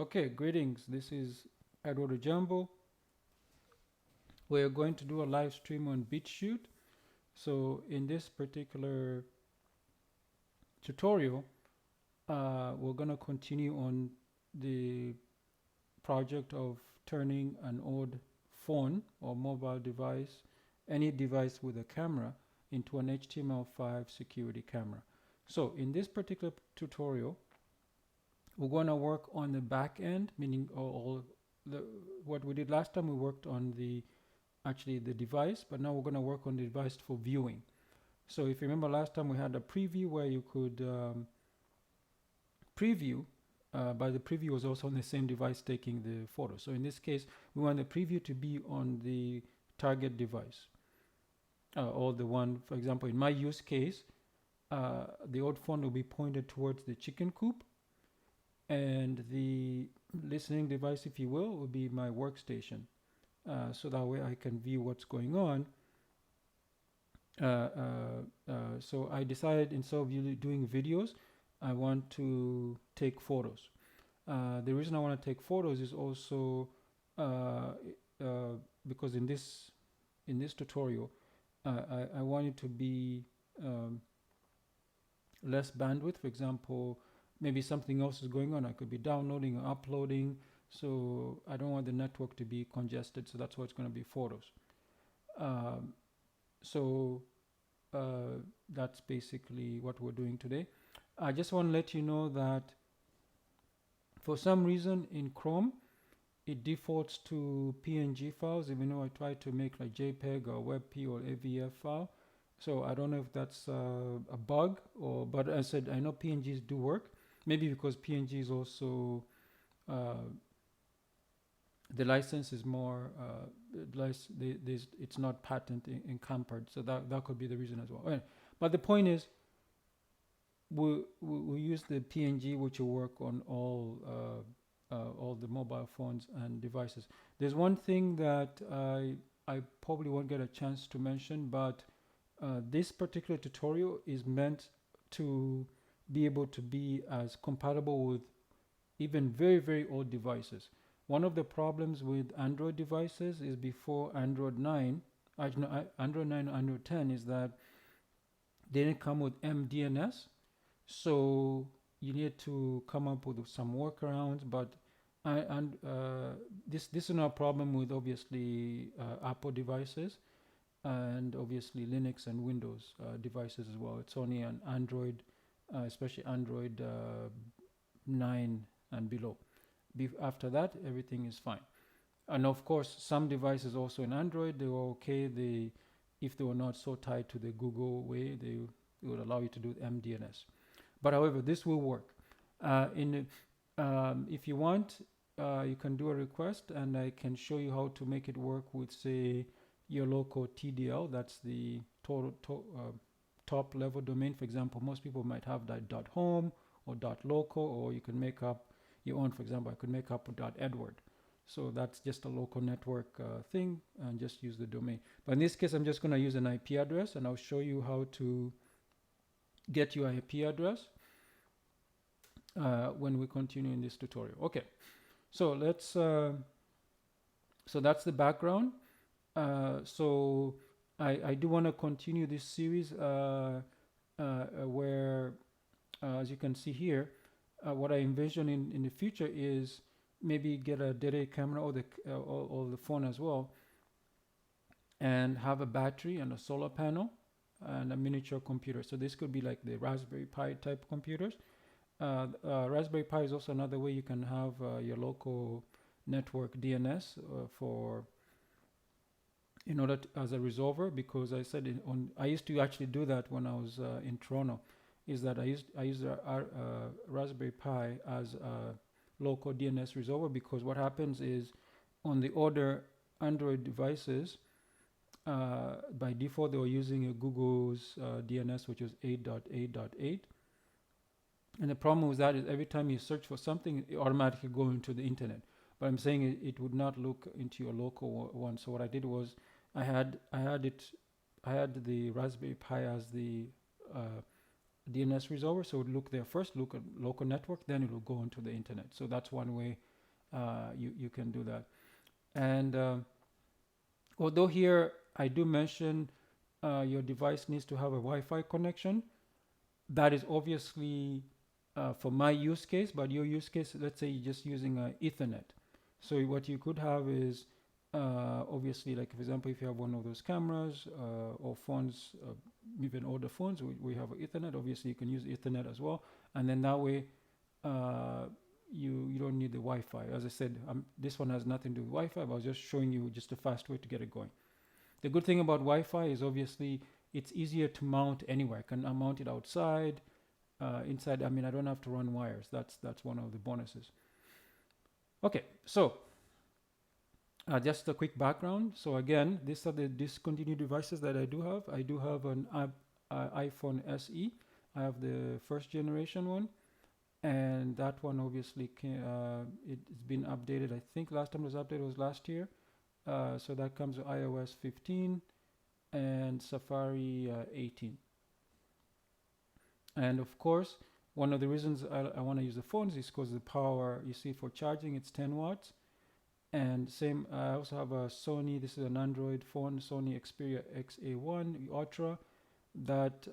Okay, greetings. This is Edward Jumbo. We're going to do a live stream on BitChute. So in this particular tutorial, we're going to continue on the project of turning an old phone or mobile device, any device with a camera, into an HTML5 security camera. So in this particular tutorial, we're going to work on the back end, meaning what we did last time. We worked on the device, but now we're going to work on the device for viewing. So if you remember last time, we had a preview where you could preview, but the preview was also on the same device taking the photo. So in this case, we want the preview to be on the target device, or the one, for example, in my use case, the old phone will be pointed towards the chicken coop, and the listening device, if you will be my workstation. So that way I can view what's going on. So I decided, instead of doing videos, I want to take photos. The reason I want to take photos is also because in this tutorial, I want it to be less bandwidth. For example, maybe something else is going on. I could be downloading or uploading. So I don't want the network to be congested. So that's why it's going to be photos. That's basically what we're doing today. I just want to let you know that for some reason in Chrome, it defaults to PNG files, even though I try to make like JPEG or WebP or AVF file. So I don't know if that's a bug, but I said I know PNGs do work. Maybe because PNG is also the license is more it's not patent encumbered, so that could be the reason as well. Anyway, but the point is, we use the PNG, which will work on all the mobile phones and devices. There's one thing that I probably won't get a chance to mention, but this particular tutorial is meant to be able to be as compatible with even very, very old devices. One of the problems with Android devices is before Android 9, Android 9 and Android 10, is that they didn't come with MDNS. So you need to come up with some workarounds. But this is not a problem with obviously Apple devices, and obviously Linux and Windows devices as well. It's only on Android, especially Android 9 and below. After that, everything is fine. And of course, some devices also in Android, they were okay. If they were not so tied to the Google way, they would allow you to do MDNS. But however, this will work. If you want, you can do a request, and I can show you how to make it work with, say, your local TDL. That's the top level domain. For example, most people might have that .home or .local, or you can make up your own. For example, I could make up a .edward. So that's just a local network thing, and just use the domain. But in this case, I'm just going to use an IP address, and I'll show you how to get your IP address when we continue in this tutorial. Okay, so let's. So that's the background. So I do want to continue this series where, as you can see here, what I envision in the future is maybe get a dedicated camera or the phone as well, and have a battery and a solar panel and a miniature computer. So this could be like the Raspberry Pi type computers. Raspberry Pi is also another way you can have your local network DNS in order as a resolver, because I said I used to actually do that when I was in Toronto. Is that I used a Raspberry Pi as a local DNS resolver, because what happens is on the older Android devices, by default they were using a Google's DNS, which was 8.8.8. And the problem with that is every time you search for something, it automatically go into the internet. But I'm saying it would not look into your local one. So what I did was I had the Raspberry Pi as the DNS resolver. So it would look there first, look at local network, then it will go into the internet. So that's one way you can do that. And although here I do mention your device needs to have a Wi-Fi connection, that is obviously for my use case, but your use case, let's say you're just using Ethernet. So what you could have is obviously, like for example, if you have one of those cameras or phones, even older phones, we have Ethernet. Obviously, you can use Ethernet as well, and then that way you don't need the Wi-Fi. As I said, this one has nothing to do with Wi-Fi, but I was just showing you just a fast way to get it going. The good thing about Wi-Fi is obviously it's easier to mount anywhere. I can mount it outside, inside. I mean, I don't have to run wires. That's one of the bonuses. Okay, so just a quick background. So again, these are the discontinued devices that I do have. I do have an iPhone SE. I have the first generation one, and that one obviously it's been updated. I think last time it was updated was last year. So that comes with iOS 15 and Safari 18. And of course, one of the reasons I want to use the phones is because the power, you see, for charging it's 10 watts. And same, I also have a Sony, this is an Android phone, Sony Xperia XA1 Ultra, that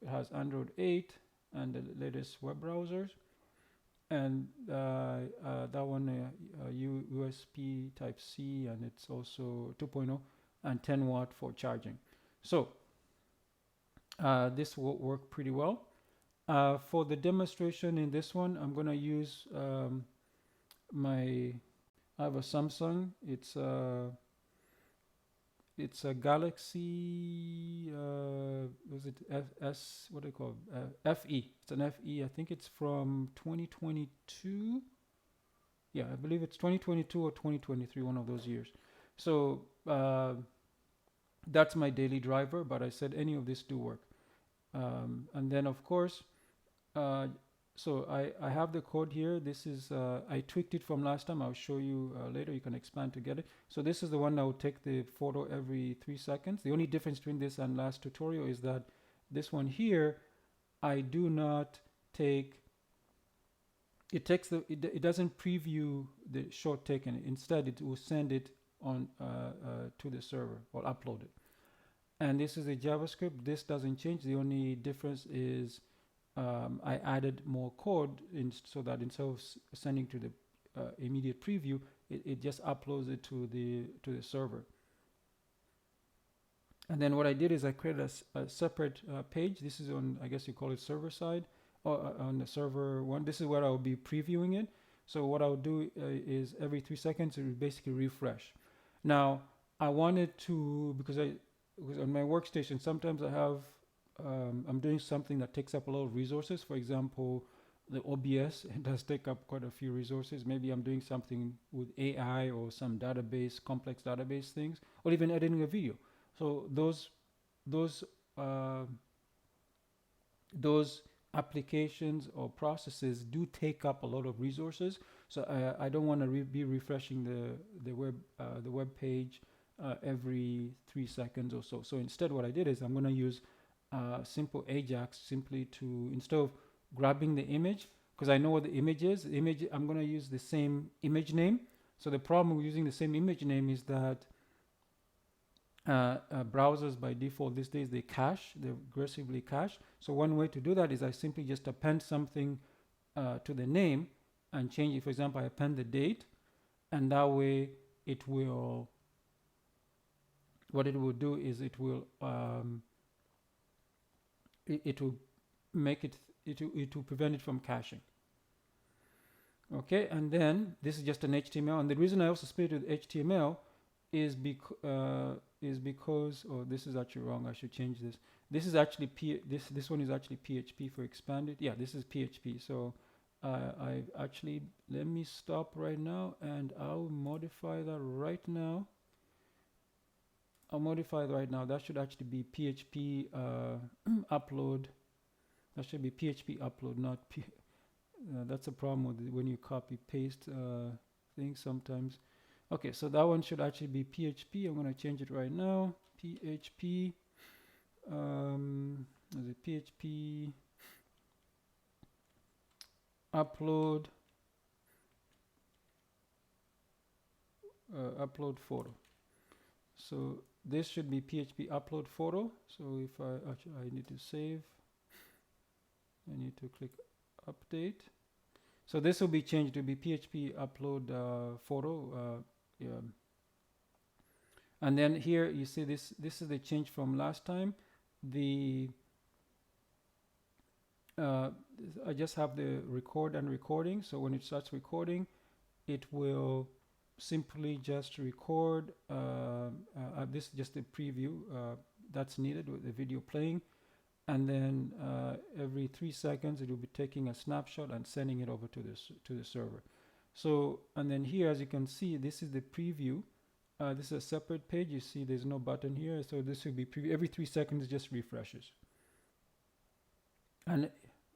has Android 8 and the latest web browsers. And that one USB Type C, and it's also 2.0 and 10 watt for charging. So this will work pretty well. For the demonstration in this one, I'm going to use I have a Samsung. It's a Galaxy, was it what do you call it? FE. It's an FE. I think it's from 2022. Yeah, I believe it's 2022 or 2023, one of those years. So that's my daily driver, but I said any of this do work. And then of course, so I have the code here. This is, I tweaked it from last time. I'll show you later. You can expand to get it. So this is the one that will take the photo every 3 seconds. The only difference between this and last tutorial is that this one here, I do not take, it doesn't preview the shot taken. Instead, it will send it on to the server or upload it. And this is a JavaScript. This doesn't change. The only difference is I added more code so that instead of sending to the immediate preview, it just uploads it to the server. And then what I did is I created a separate page. This is on, I guess you call it server side, or on the server one. This is where I'll be previewing it. So what I'll do is every 3 seconds it will basically refresh. Now I wanted to, because on my workstation sometimes I have I'm doing something that takes up a lot of resources. For example, the OBS, it does take up quite a few resources. Maybe I'm doing something with AI or some database, complex database things, or even editing a video. So those applications or processes do take up a lot of resources. So I don't want to be refreshing the web page every 3 seconds or so. So instead, what I did is I'm going to use simple Ajax simply to, instead of grabbing the image, because I know what the image is, I'm going to use the same image name. So the problem with using the same image name is that browsers by default these days, they aggressively cache. So one way to do that is I simply just append something to the name and change it. For example, I append the date, and that way it will, what it will do is it will make it will prevent it from caching. Okay, and then this is just an HTML, and the reason I also split it with HTML is because, oh, this is actually wrong. I should change this. This is actually this one is actually PHP for expanded. Yeah, this is PHP. So I actually, let me stop right now and I'll modify that right now. I'll modify it right now. That should actually be PHP upload. That should be PHP upload, not that's a problem with when you copy paste things sometimes. Okay, so that one should actually be PHP. I'm going to change it right now. PHP. Is it PHP upload upload photo. So this should be PHP upload photo. So if I need to save, I need to click update. So this will be changed to be PHP upload photo. Yeah. And then here you see this is the change from last time. The I just have the record and recording. So when it starts recording, it will simply just record. This is just a preview that's needed with the video playing. And then every 3 seconds, it will be taking a snapshot and sending it over to the server. So, and then here, as you can see, this is the preview. This is a separate page. You see there's no button here. So this will be preview. Every 3 seconds, it just refreshes. And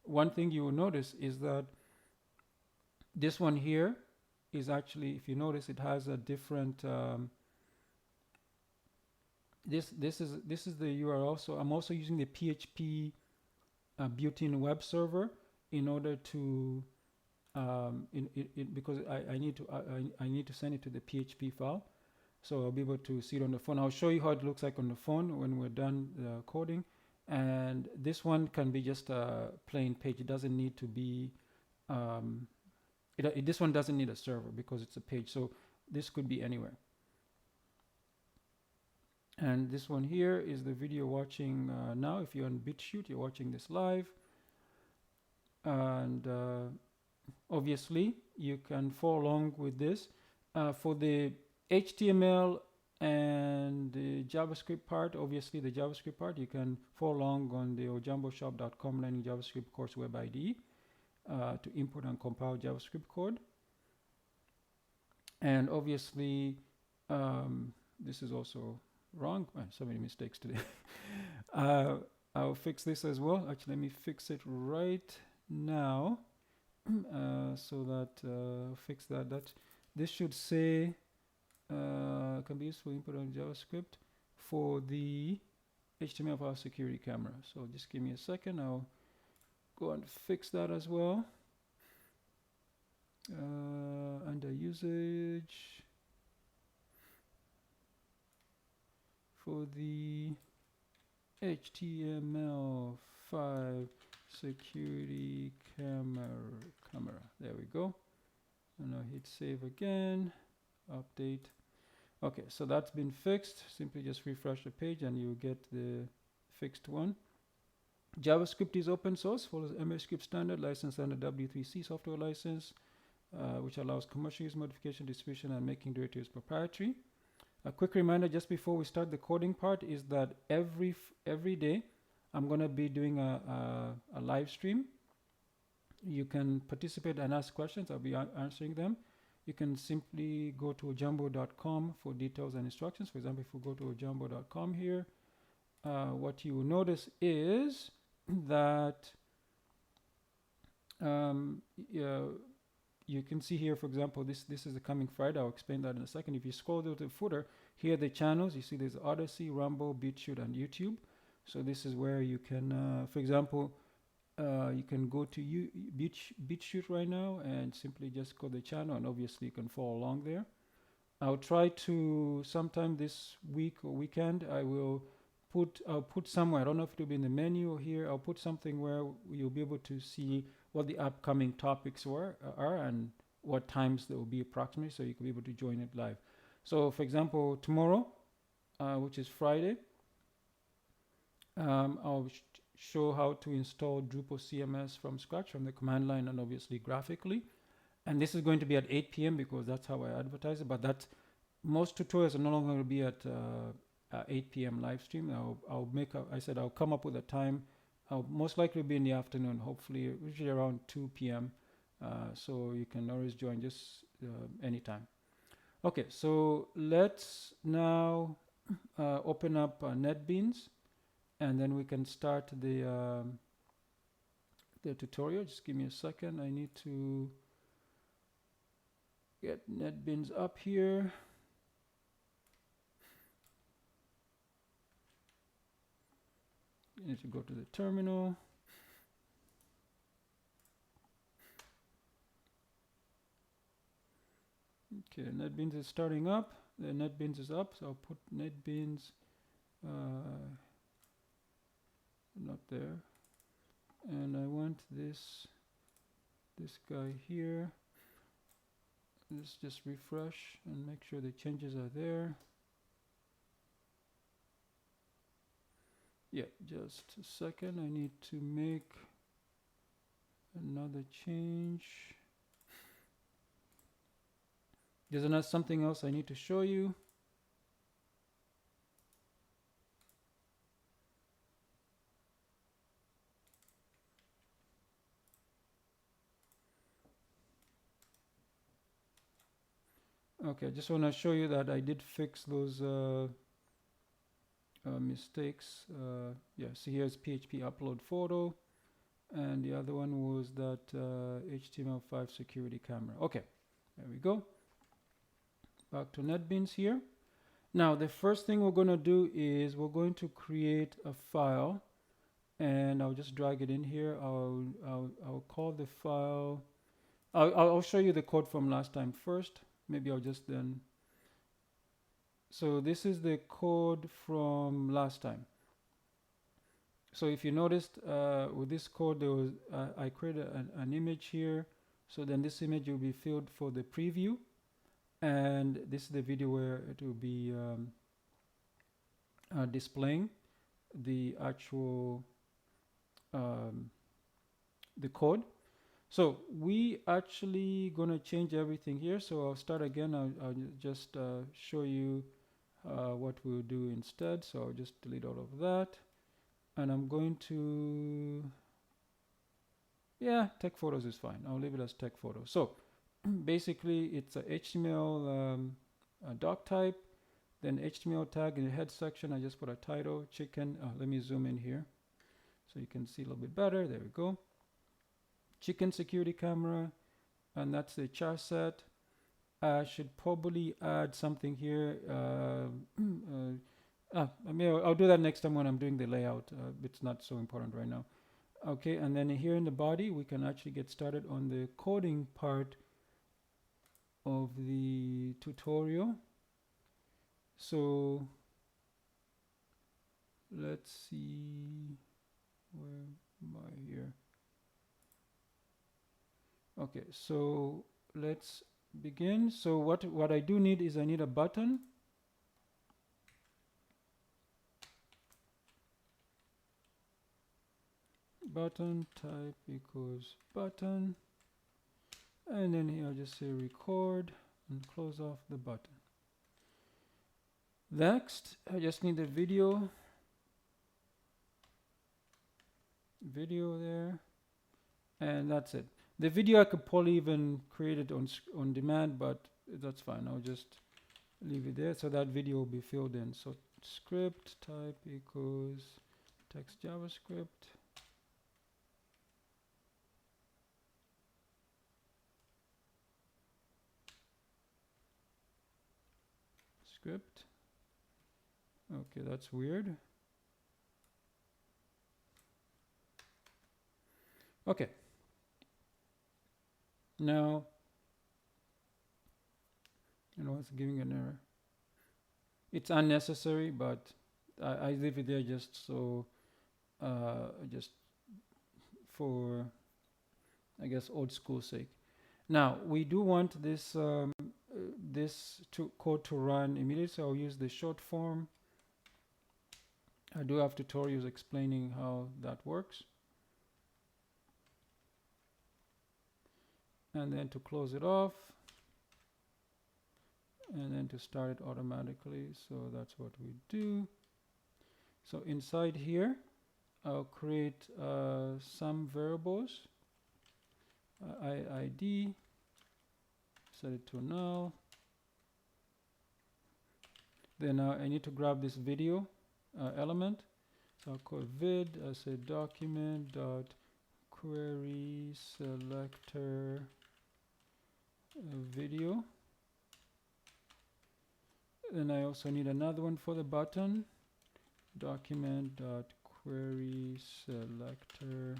one thing you will notice is that this one here is actually, if you notice, it has a different, this is the URL. So I'm also using the PHP built-in web server in order to, because I need to send it to the PHP file. So I'll be able to see it on the phone. I'll show you how it looks like on the phone when we're done coding. And this one can be just a plain page. It doesn't need to be, this one doesn't need a server because it's a page. So this could be anywhere. And this one here is the video watching now. If you're on BitChute, you're watching this live. And obviously, you can follow along with this. For the HTML and the JavaScript part, obviously the JavaScript part, you can follow along on the ojamboshop.com Learning JavaScript Course web IDE to import and compile JavaScript code. And obviously, this is also wrong. So many mistakes today. I'll fix this as well. Actually, let me fix it right now so that fix that. This should say can be used for input on JavaScript for the HTML5 security camera. So just give me a second. I'll go and fix that as well. Under usage for the HTML5 security camera. There we go. And I'll hit save again. Update. Okay, so that's been fixed. Simply just refresh the page and you get the fixed one. JavaScript is open source, follows MScript standard, licensed under W3C software license, which allows commercial use, modification, distribution, and making derivatives proprietary. A quick reminder just before we start the coding part is that every day I'm going to be doing a live stream. You can participate and ask questions. I'll be answering them. You can simply go to ojambo.com for details and instructions. For example, if we go to ojambo.com here, what you will notice is that you can see here, for example, this is the coming Friday. I'll explain that in a second. If you scroll down to the footer, here are the channels. You see there's Odyssey, Rumble, BitChute, and YouTube. So this is where you can, for example, you can go to BitChute right now and simply just go to the channel, and obviously you can follow along there. I'll try to sometime this week or weekend. I'll put somewhere. I don't know if it'll be in the menu or here. I'll put something where you'll be able to see what the upcoming topics are and what times they will be approximately, so you can be able to join it live. So, for example, tomorrow, which is Friday, I'll show how to install Drupal CMS from scratch from the command line and obviously graphically. And this is going to be at 8 p.m. because that's how I advertise it. But that's most tutorials are no longer going to be at 8 p.m. live stream. I'll come up with a time. I'll most likely be in the afternoon, hopefully usually around 2 p.m. So you can always join just anytime. Okay, so let's now open up NetBeans. And then we can start the tutorial. Just give me a second. I need to get NetBeans up here. You need to go to the terminal. Okay, NetBeans is starting up. The NetBeans is up, so I'll put NetBeans not there. And I want this guy here. Let's just refresh and make sure the changes are there. Yeah, just a second. I need to make another change. There's something else I need to show you. Okay, I just want to show you that I did fix those mistakes. Yeah, see here's PHP upload photo, and the other one was that HTML5 security camera. Okay, there we go. Back to NetBeans here. Now the first thing we're going to do is we're going to create a file, and I'll just drag it in here. I'll call the file. I'll show you the code from last time first. Maybe I'll just then. So this is the code from last time. So if you noticed with this code, there was I created an image here. So then this image will be filled for the preview, and this is the video where it will be displaying the actual the code. So we actually gonna change everything here. So I'll start again. I'll just show you what we'll do instead. So I'll just delete all of that, and I'm going to, yeah, tech photos is fine. I'll leave it as tech photos. So basically it's a HTML doc type, then HTML tag in the head section. I just put a title, chicken. Let me zoom in here so you can see a little bit better. There we go. Chicken security camera, and that's the char set. I should probably add something here. I mean, I'll do that next time when I'm doing the layout. It's not so important right now. Okay, and then here in the body, we can actually get started on the coding part of the tutorial. So let's see, where am I here? Okay, so let's begin. So what I do need is I need a button. Button type equals button, and then here I'll just say record and close off the button. Next, I just need the video there, and that's it. The video I could probably even create it on demand, but that's fine. I'll just leave it there, so that video will be filled in. So script type equals text JavaScript. Script. Okay, that's weird. Okay. Now, it's giving an error. It's unnecessary, but I leave it there just so, just for, I guess, old school sake. Now, we do want this code to run immediately, so I'll use the short form. I do have tutorials explaining how that works. And then to close it off, and then to start it automatically. So that's what we do. So inside here, I'll create some variables. ID, set it to null. Then I need to grab this video element. So I'll call vid. I say document dot query selector video. Then I also need another one for the button. Document dot query selector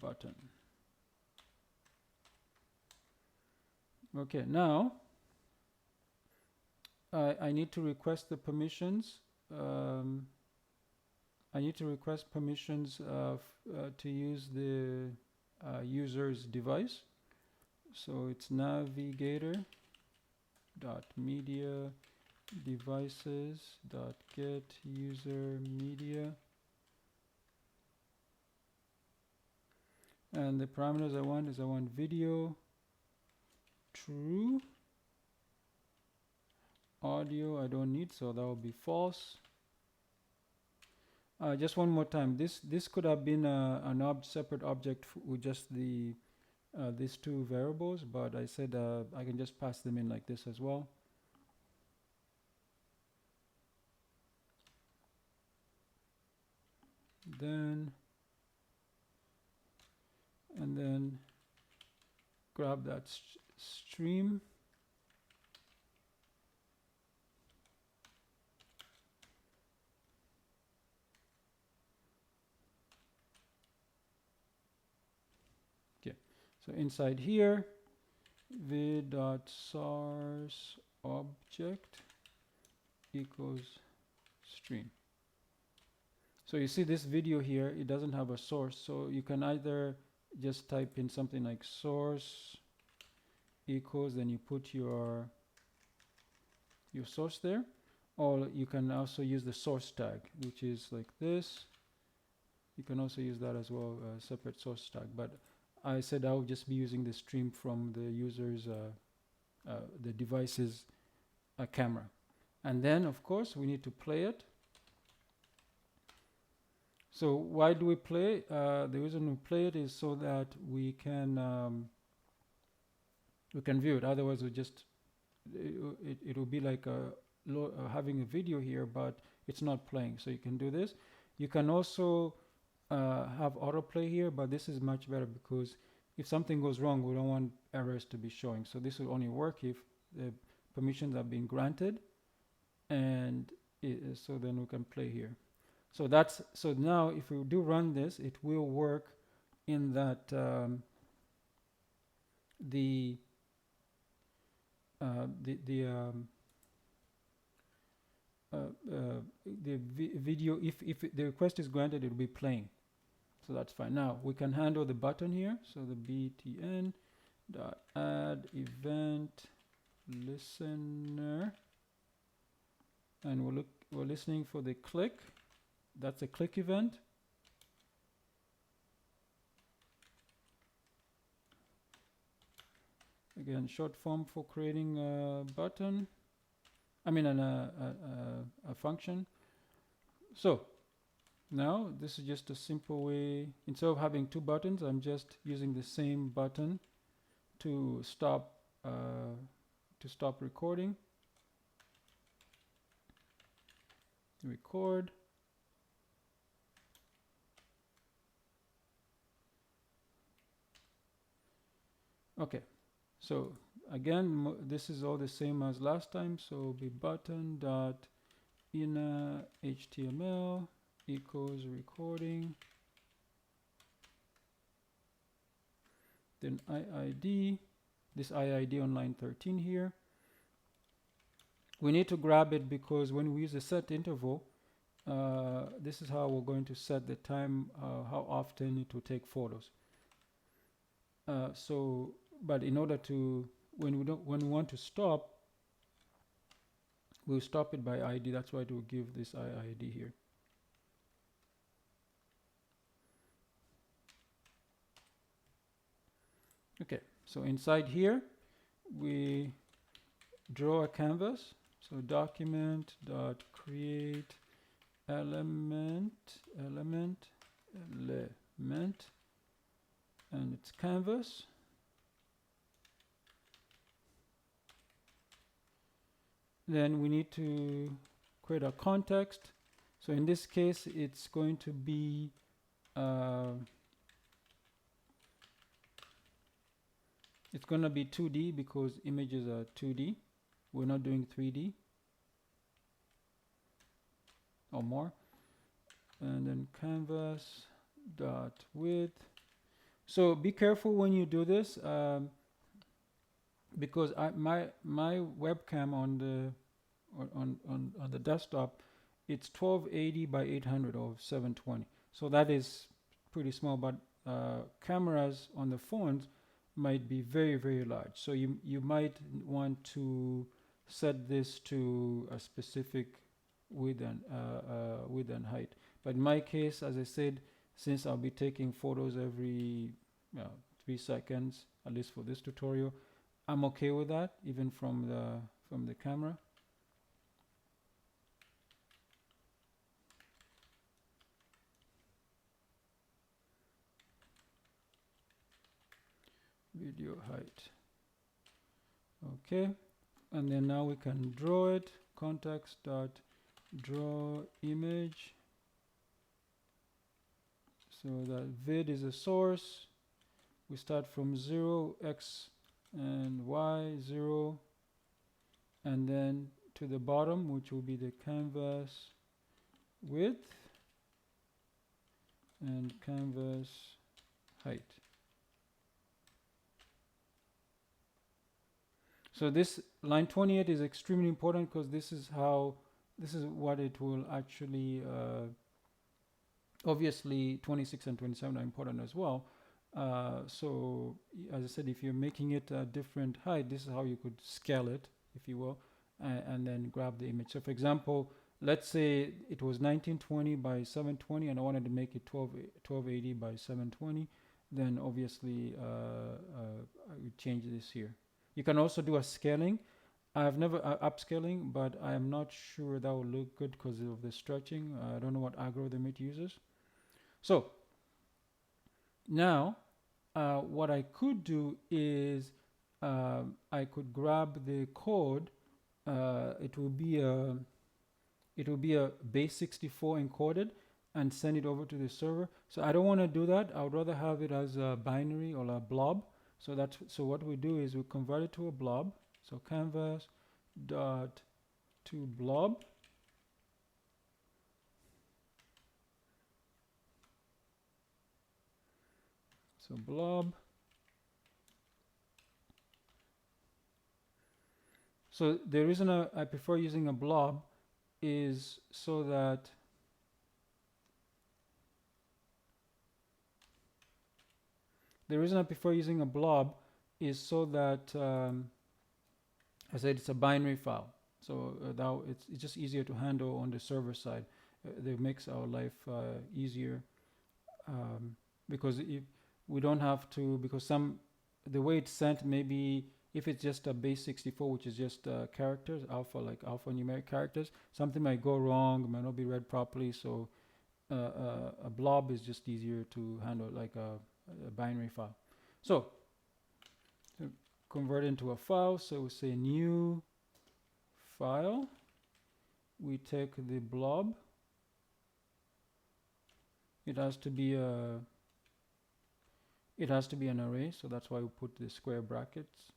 button. Okay, now I need to request the permissions. I need to request permissions to use the user's device. So it's navigator dot media devices dot get user media, and the parameters I want is I want video true, audio I don't need, so that will be false. Just one more time, this could have been an separate object with just the these two variables, but I said I can just pass them in like this as well. Then and then grab that stream. Okay, so inside here, vid.source object equals stream. So you see this video here, it doesn't have a source, so you can either just type in something like source equals, then you put your source there, or you can also use the source tag, which is like this. You can also use that as well, separate source tag, but I said I would just be using the stream from the user's the device's camera. And then of course we need to play it. So why do we play? The reason we play it is so that we can view it. Otherwise, it will be like having a video here, but it's not playing. So you can do this. You can also have autoplay here, but this is much better because if something goes wrong, we don't want errors to be showing. So this will only work if the permissions have been granted, and so then we can play here. So now if we do run this, it will work in that the video, if the request is granted, it will be playing. So that's fine. Now we can handle the button here. So the btn dot add event listener, and we're listening for the click. That's a click event. Again, short form for creating a button. I mean, a function. So now this is just a simple way. Instead of having two buttons, I'm just using the same button to stop recording. Record. Okay, so again, this is all the same as last time. So be button dot inner HTML equals recording. Then IID, this IID on line 13 here. We need to grab it because when we use a set interval, this is how we're going to set the time, how often it will take photos. But in order to, when we want to stop, we'll stop it by ID. That's why we'll give this IID here. Okay, so inside here, we draw a canvas. So document dot create element, and it's canvas. Then we need to create a context. So in this case, it's going to be it's going to be 2D because images are 2D. We're not doing 3D or more. And then canvas dot width. So be careful when you do this, because my webcam on the desktop, it's 1280 by 800 or 720. So that is pretty small, but cameras on the phones might be very, very large. So you might want to set this to a specific width and height. But in my case, as I said, since I'll be taking photos every 3 seconds, at least for this tutorial, I'm okay with that, even from the camera. Video height. Okay, and then now we can draw it. Context dot draw image. So that vid is a source. We start from 0, x and y, 0, and then to the bottom, which will be the canvas width and canvas height. So this line 28 is extremely important because this is what it will actually, obviously 26 and 27 are important as well. So as I said, if you're making it a different height, this is how you could scale it, if you will, and then grab the image. So for example, let's say it was 1920 by 720 and I wanted to make it 1280 by 720, then obviously I would change this here. You can also do a scaling. I've never upscaling, but I am not sure that will look good because of the stretching. I don't know what algorithm it uses. So now what I could do is I could grab the code. It will be a base 64 encoded and send it over to the server. So I don't want to do that. I would rather have it as a binary or a blob. So what we do is we convert it to a blob. So canvas dot to blob. So blob. So the reason I prefer using a blob is so that I said it's a binary file. So now it's just easier to handle on the server side. That makes our life easier because if we don't have to, because the way it's sent, maybe if it's just a base 64, which is just characters, alphanumeric characters, something might go wrong, might not be read properly. So a blob is just easier to handle, like a binary file. So convert into a file. So we say new file. We take the blob. It has to be an array, so that's why we put the square brackets.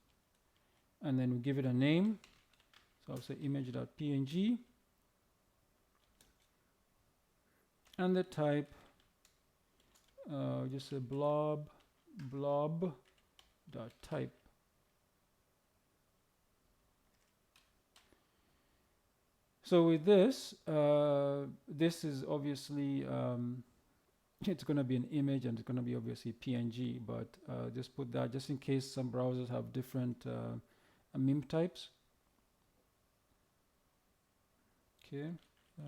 And then we give it a name. So I'll say image.png. And the type, just a blob.type. So with this, this is obviously, it's going to be an image and it's going to be obviously PNG, but just put that just in case some browsers have different meme types. Okay,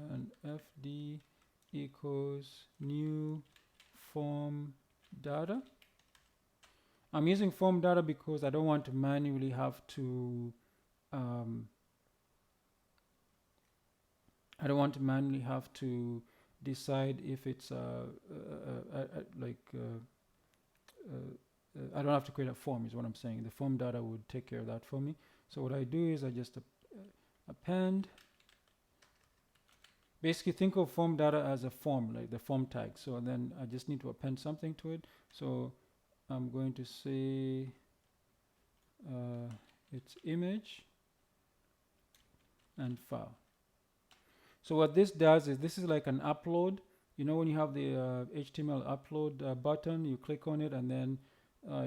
and fd equals new form data. I'm using form data because I don't want to manually have to decide if it's I don't have to create a form, is what I'm saying. The form data would take care of that for me. So what I do is I just append. Basically, think of form data as a form, like the form tag. So then I just need to append something to it. So I'm going to say it's image and file. So what this does is, this is like an upload. You know, when you have the HTML upload button, you click on it and then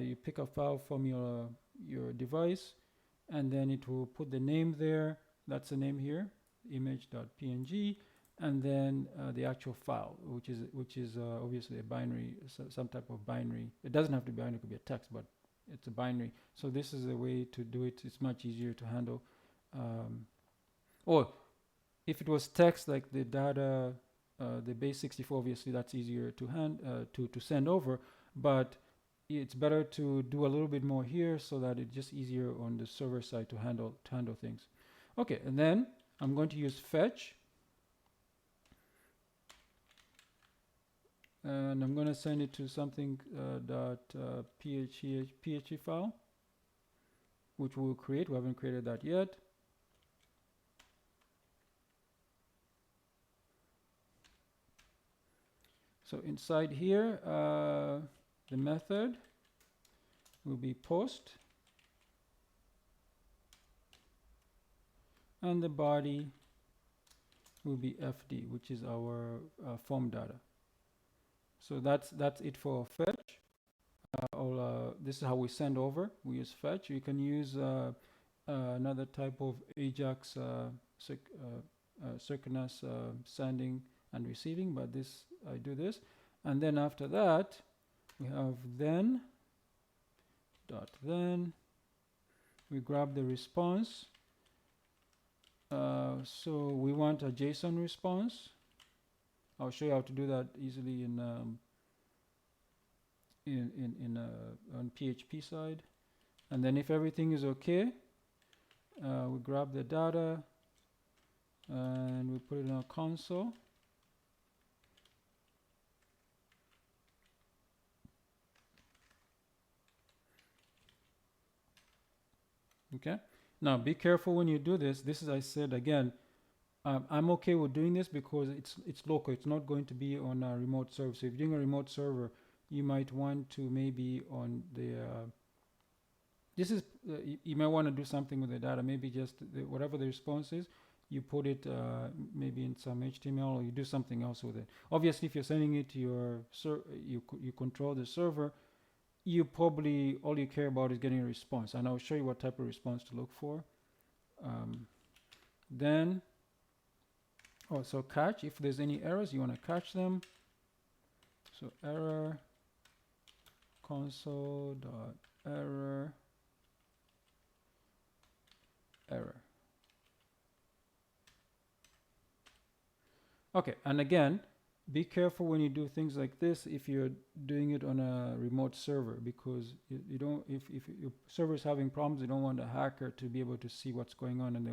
you pick a file from your device. and then it will put the name there. That's the name here, image.png, and then the actual file, which is obviously a binary, some type of binary. It doesn't have to be binary; it could be a text, but it's a binary. So this is a way to do it. It's much easier to handle. Or if it was text, like the data, the base 64, obviously that's easier to send over, but it's better to do a little bit more here so that it's just easier on the server side to handle things. Okay, and then I'm going to use fetch, and I'm going to send it to something .php file, which we'll create. We haven't created that yet. So inside here, the method will be post, and the body will be fd, which is our form data. So that's it for fetch. This is how we send over. We use fetch. You can use another type of Ajax synchronous sending and receiving, but I do this. And then after that, we have then we grab the response. So we want a JSON response. I'll show you how to do that easily on PHP side. And then if everything is okay, we grab the data and we put it in our console. Okay. Now be careful when you do this. This is, I said again, I'm okay with doing this because it's local. It's not going to be on a remote server. So if you're doing a remote server, you might want to maybe on the you might want to do something with the data. Maybe just whatever the response is, you put it maybe in some HTML, or you do something else with it. Obviously, if you're sending it to your you control the server. You probably all you care about is getting a response, and I'll show you what type of response to look for. Then also catch, if there's any errors, you want to catch them. So error console.error error. Okay, and again, be careful when you do things like this if you're doing it on a remote server, because you don't, if your server is having problems, you don't want a hacker to be able to see what's going on, and they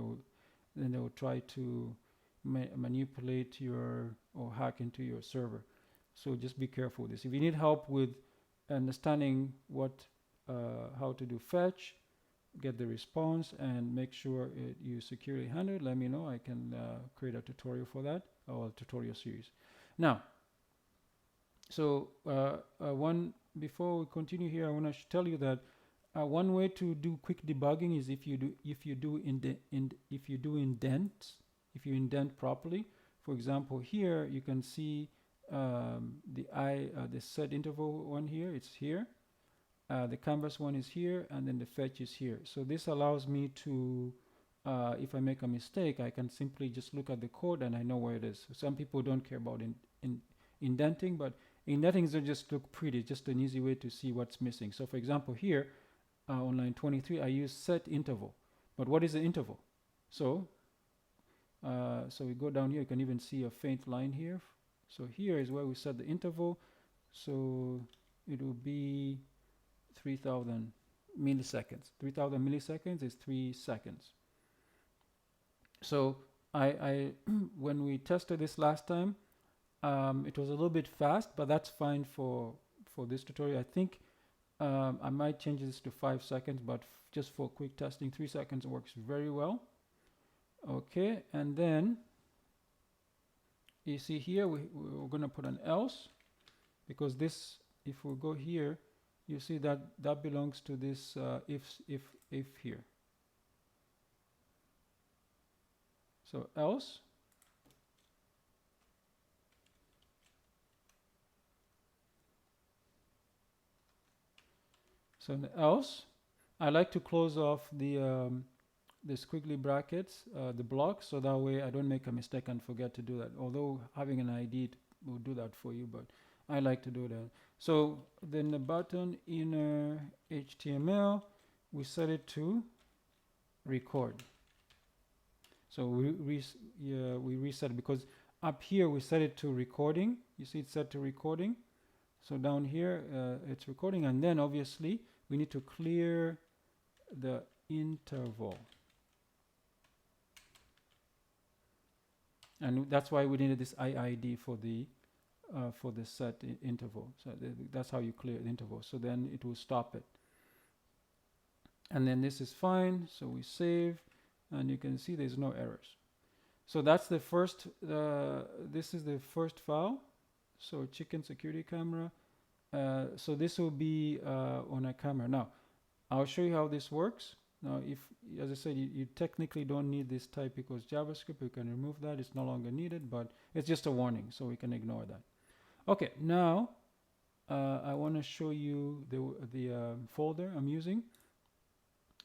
will try to manipulate or hack into your server. So just be careful with this. If you need help with understanding how to do fetch, get the response, and make sure you securely handle it, let me know. I can create a tutorial for that, or a tutorial series. Now, so before we continue here, I want to tell you that one way to do quick debugging is if you indent properly. For example, here you can see the set interval one here. It's here. The canvas one is here, and then the fetch is here. So this allows me to, if I make a mistake, I can simply just look at the code and I know where it is. Some people don't care about indenting, but indenting doesn't just look pretty. It's just an easy way to see what's missing. So for example, here on line 23, I use set interval. But what is the interval? So we go down here. You can even see a faint line here. So here is where we set the interval. So it will be 3000 milliseconds. 3000 milliseconds is 3 seconds. So I when we tested this last time, it was a little bit fast, but that's fine for this tutorial. I think I might change this to 5 seconds, but just for quick testing, 3 seconds works very well. Okay, and then you see here we're going to put an else, because this, if we go here, you see that belongs to this if here. So else, so in the else, I like to close off the squiggly brackets, the blocks, so that way I don't make a mistake and forget to do that. Although having an ID will do that for you, but I like to do that. So then the button inner HTML, we set it to record. So we reset it because up here we set it to recording. You see it's set to recording. So down here it's recording, and then obviously we need to clear the interval. And that's why we needed this IID for the set interval. So that's how you clear the interval. So then it will stop it. And then this is fine. So we save, and you can see there's no errors. So that's the first. This is the first file. So chicken security camera. So this will be on a camera. Now, I'll show you how this works. Now, if, as I said, you technically don't need this type equals JavaScript, we can remove that. It's no longer needed, but it's just a warning, so we can ignore that. Okay, now I want to show you the folder I'm using.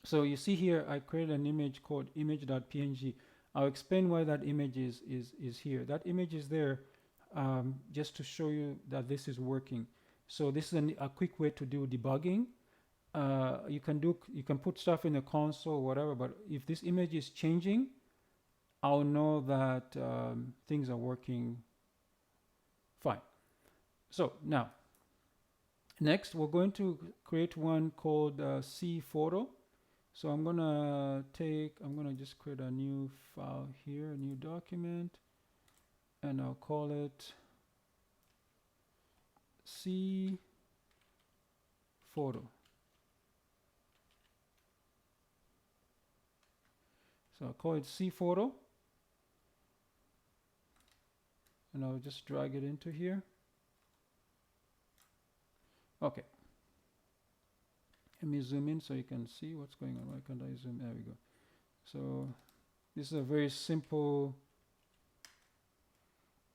So you see here, I created an image called image.png. I'll explain why that image is here. That image is there just to show you that this is working. So this is a quick way to do debugging. You can put stuff in the console or whatever, but if this image is changing, I'll know that things are working fine. So now, next we're going to create one called C photo. So I'm gonna just create a new file here, a new document, and I'll call it C photo. So I'll call it C photo, and I'll just drag it into here. Okay. Let me zoom in so you can see what's going on. Why can't I zoom? There we go. So this is a very simple.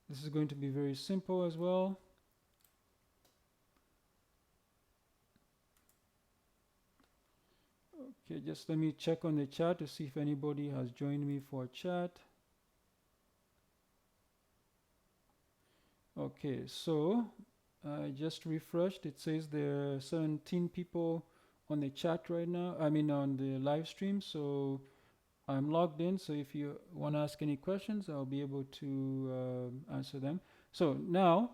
This is going to be very simple as well. Okay, just let me check on the chat to see if anybody has joined me for chat. Okay, so I just refreshed. It says there are 17 people on the chat right now. I mean on the live stream. So I'm logged in. So if you want to ask any questions, I'll be able to answer them. So now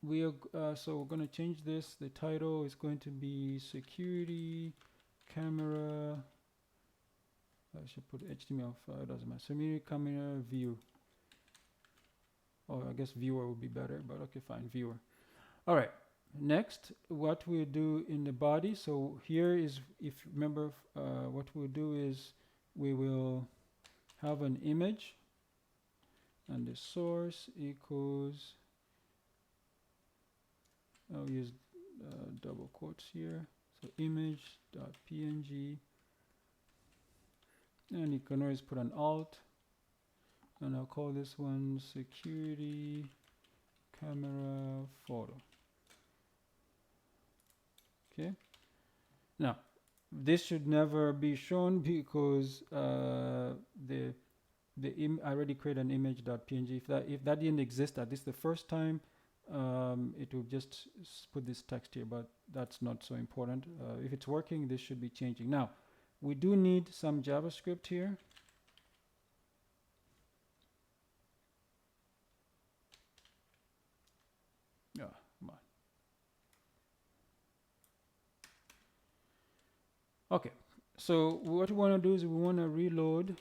we are so we're going to change this. The title is going to be security camera. I should put HTML5. Doesn't matter. Security camera view. Oh, I guess viewer would be better, but okay, fine, viewer. All right, next, what we'll do in the body. So here is, if you remember, what we'll do is we will have an image, and the source equals, I'll use double quotes here. So image.png, and you can always put an alt. And I'll call this one security camera photo. Okay. Now, this should never be shown because I already created an image.png. If that didn't exist at least the first time, it will just put this text here, but that's not so important. If it's working, this should be changing. Now, we do need some JavaScript here. Come on. Okay, so what we want to do is we want to reload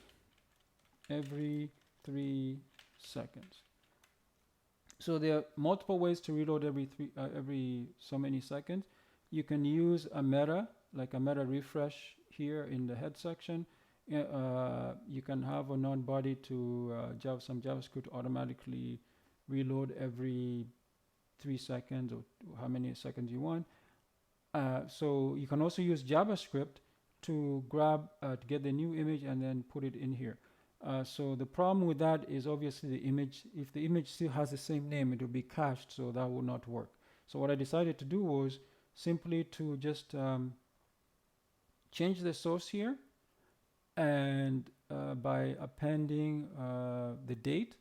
every 3 seconds. So there are multiple ways to reload every so many seconds. You can use a meta, like a meta refresh here in the head section. You can have a non-body to some JavaScript automatically reload every 3 seconds or how many seconds you want. So you can also use JavaScript to grab, to get the new image and then put it in here. So the problem with that is obviously the image, if the image still has the same name, it will be cached, so that will not work. So what I decided to do was simply to just change the source here, and by appending the date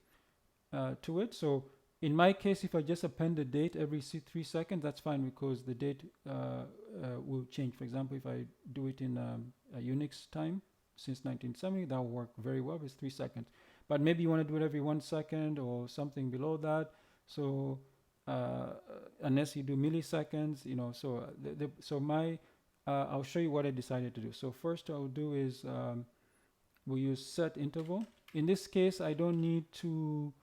to it. So in my case, if I just append the date every 3 seconds, that's fine, because the date will change. For example, if I do it in a Unix time since 1970, that will work very well. It's 3 seconds. But maybe you want to do it every 1 second or something below that. So unless you do milliseconds, you know. So I'll show you what I decided to do. So first I'll do is we'll use set interval. In this case, I don't need to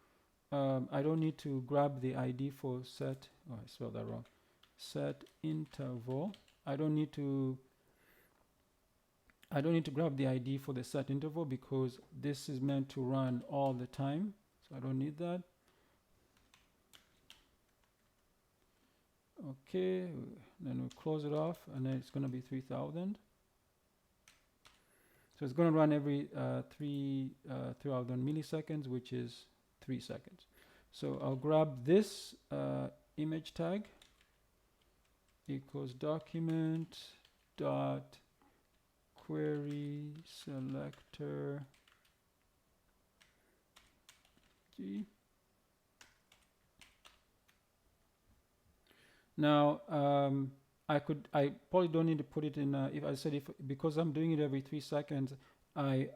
grab the ID for set. Oh, I spelled that wrong. Set interval. I don't need to grab the ID for the set interval, because this is meant to run all the time. So I don't need that. Okay, then we'll close it off, and then it's going to be 3000. So it's going to run every 3000 milliseconds, which is 3 seconds. So I'll grab this image tag equals document dot query selector G. Now I probably don't need to put it in. Because I'm doing it every 3 seconds, I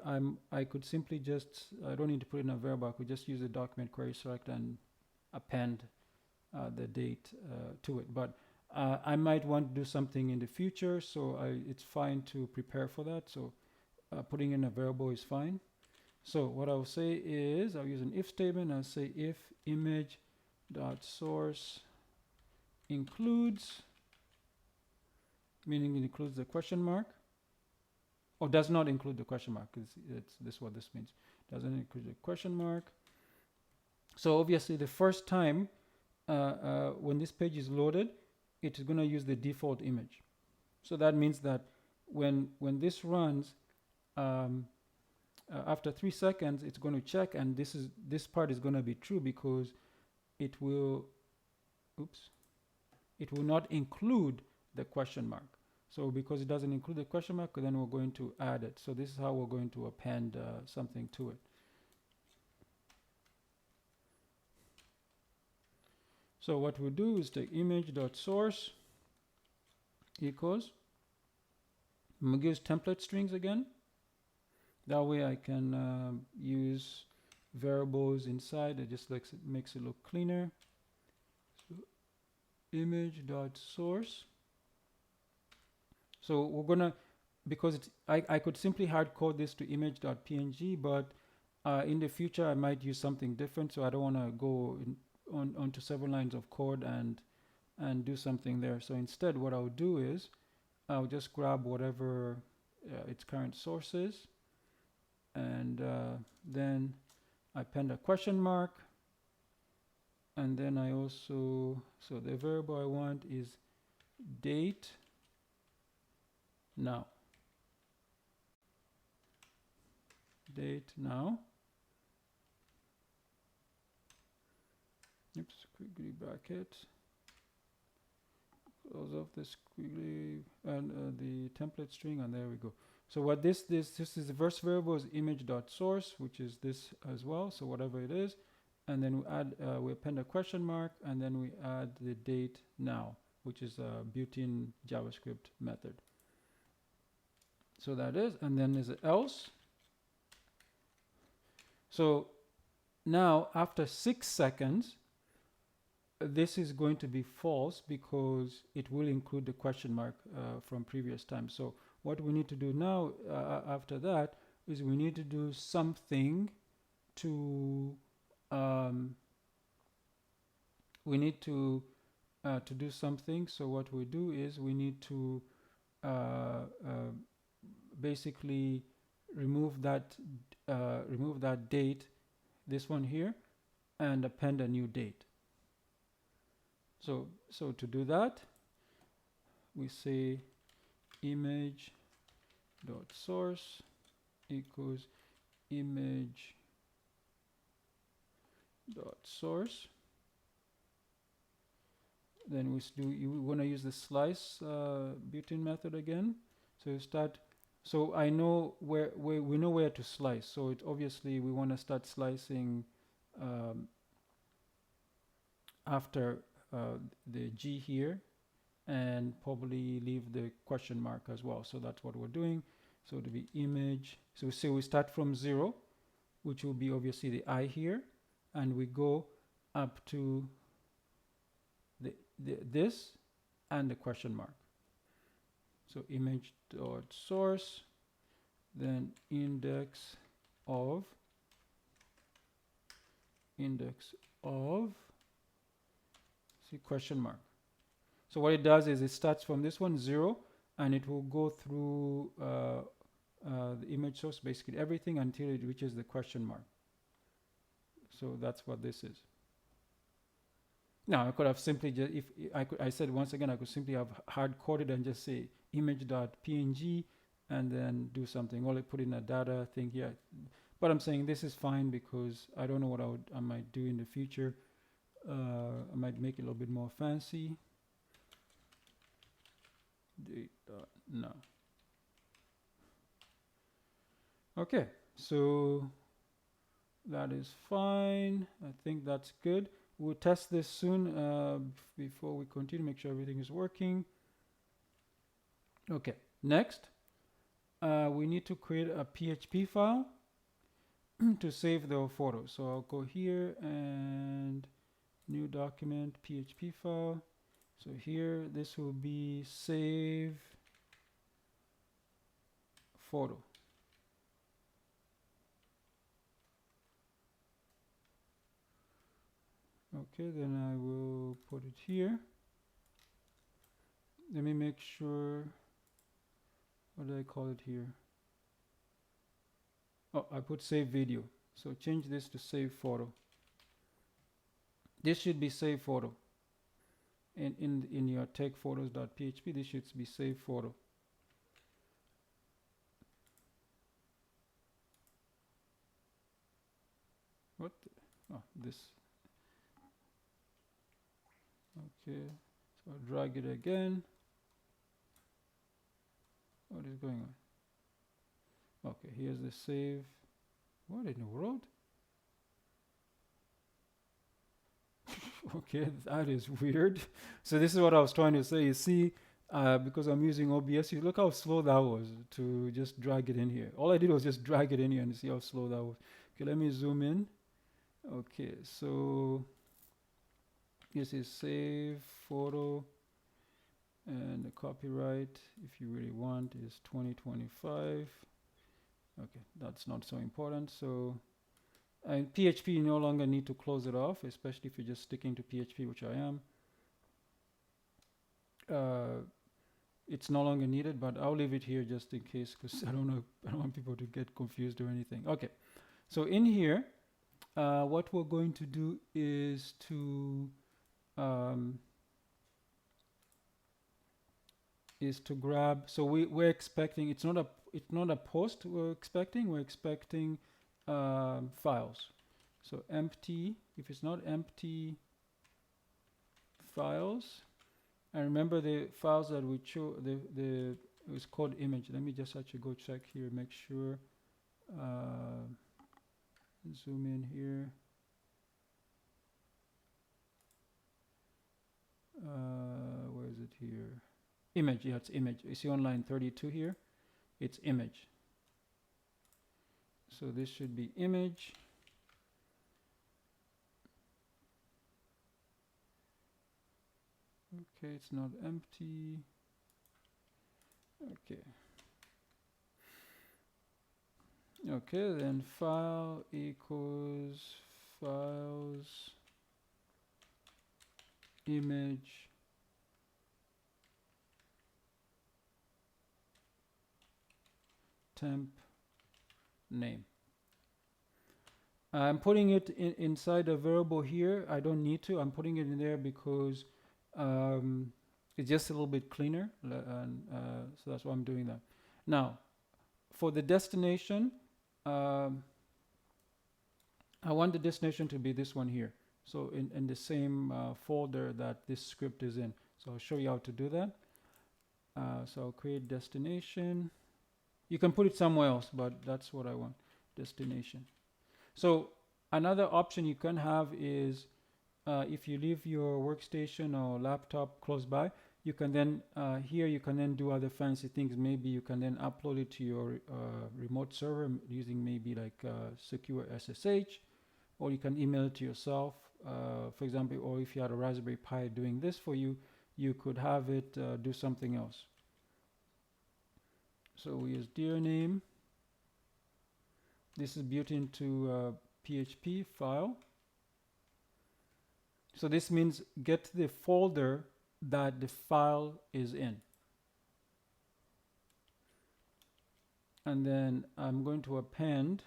could simply just, I don't need to put it in a variable. I could just use the document query select and append the date to it. But I might want to do something in the future, so it's fine to prepare for that. So putting in a variable is fine. So what I'll say is I'll use an if statement. I'll say if image dot source includes, meaning it includes the question mark, or does not include the question mark, because it's this what this means. Doesn't include the question mark. So obviously the first time when this page is loaded, it is going to use the default image. So that means that when this runs, after 3 seconds, it's going to check, and this part is going to be true, because it will, it will not include the question mark. So because it doesn't include the question mark, then we're going to add it. So this is how we're going to append something to it. So what we'll do is take image.source equals, I'm going to use template strings again. That way I can use variables inside. It just makes it look cleaner. So image.source. So we're gonna, because it's, I could simply hard code this to image.png, but in the future I might use something different. So I don't want to go onto several lines of code and do something there. So instead, what I'll do is I'll just grab whatever its current source is, and then I append a question mark, and then I also, so the variable I want is date now. Date now. Oops, squiggly bracket. Close off the squiggly and the template string, and there we go. So what this is the first variable is image.source, which is this as well. So whatever it is, and then we add we append a question mark, and then we add the date now, which is a built-in JavaScript method. So that is, and then there's an else. So now after 6 seconds, this is going to be false, because it will include the question mark from previous time. So what we need to do now after that is we need to do something to do something. So what we do is we need to basically remove that date, this one here, and append a new date. So to do that, we say image.source equals image.source. Then we want to use the slice built-in method again. So you start. So I know where we know where to slice. So it obviously we want to start slicing um, after the G here, and probably leave the question mark as well. So that's what we're doing. So to be image. So we say we start from 0, which will be obviously the I here, and we go up to this and the question mark. So image dot source, then index of see question mark. So what it does is it starts from this one 0, and it will go through the image source, basically everything, until it reaches the question mark. So that's what this is. Now I could have simply just, if I said once again, I could simply have hard coded and just say image.png and then do something, or put in a data thing here. But I'm saying this is fine because I don't know what I might do in the future. I might make it a little bit more fancy. No. Okay, so that is fine. I think that's good. We'll test this soon before we continue, make sure everything is working. Okay, next, we need to create a PHP file to save the photo. So I'll go here and new document, PHP file. So here, this will be save photo. Okay, then I will put it here. Let me make sure, what do I call it here? Oh, I put save video. So change this to save photo. This should be save photo. In your takephotos.php, this should be save photo. What? Oh, this. Okay, so I'll drag it again. What is going on? Okay, here's the save. What in the world? Okay, that is weird. So this is what I was trying to say. You see, because I'm using OBS, you look how slow that was to just drag it in here. All I did was just drag it in here and see how slow that was. Okay, let me zoom in. Okay, so this is save photo, and the copyright, if you really want, is 2025. Okay, that's not so important. So in PHP, you no longer need to close it off, especially if you're just sticking to PHP, which I am. It's no longer needed, but I'll leave it here just in case, because I don't want people to get confused or anything. Okay, so in here, what we're going to do is to grab. So we're expecting, it's not a post we're expecting files. So empty, if it's not empty files, and remember the files that we chose, it was called image. Let me just actually go check here, make sure. Zoom in here. Where is it here? Image, yeah, it's image. You see on line 32 here? It's image. So this should be image. Okay, it's not empty. Okay. Okay, then file equals files image temp name. I'm putting it inside a variable here. I don't need to. I'm putting it in there because it's just a little bit cleaner, and so that's why I'm doing that. Now, for the destination, I want the destination to be this one here. So in the same folder that this script is in. So I'll show you how to do that. So I'll create destination. You can put it somewhere else, but that's what I want, destination. So another option you can have is if you leave your workstation or laptop close by, you can then here you can then do other fancy things. Maybe you can then upload it to your remote server using maybe like secure SSH, or you can email it to yourself, for example. Or if you had a Raspberry Pi doing this for you, you could have it do something else. So we use dir name. This is built into PHP file. So this means get the folder that the file is in. And then I'm going to append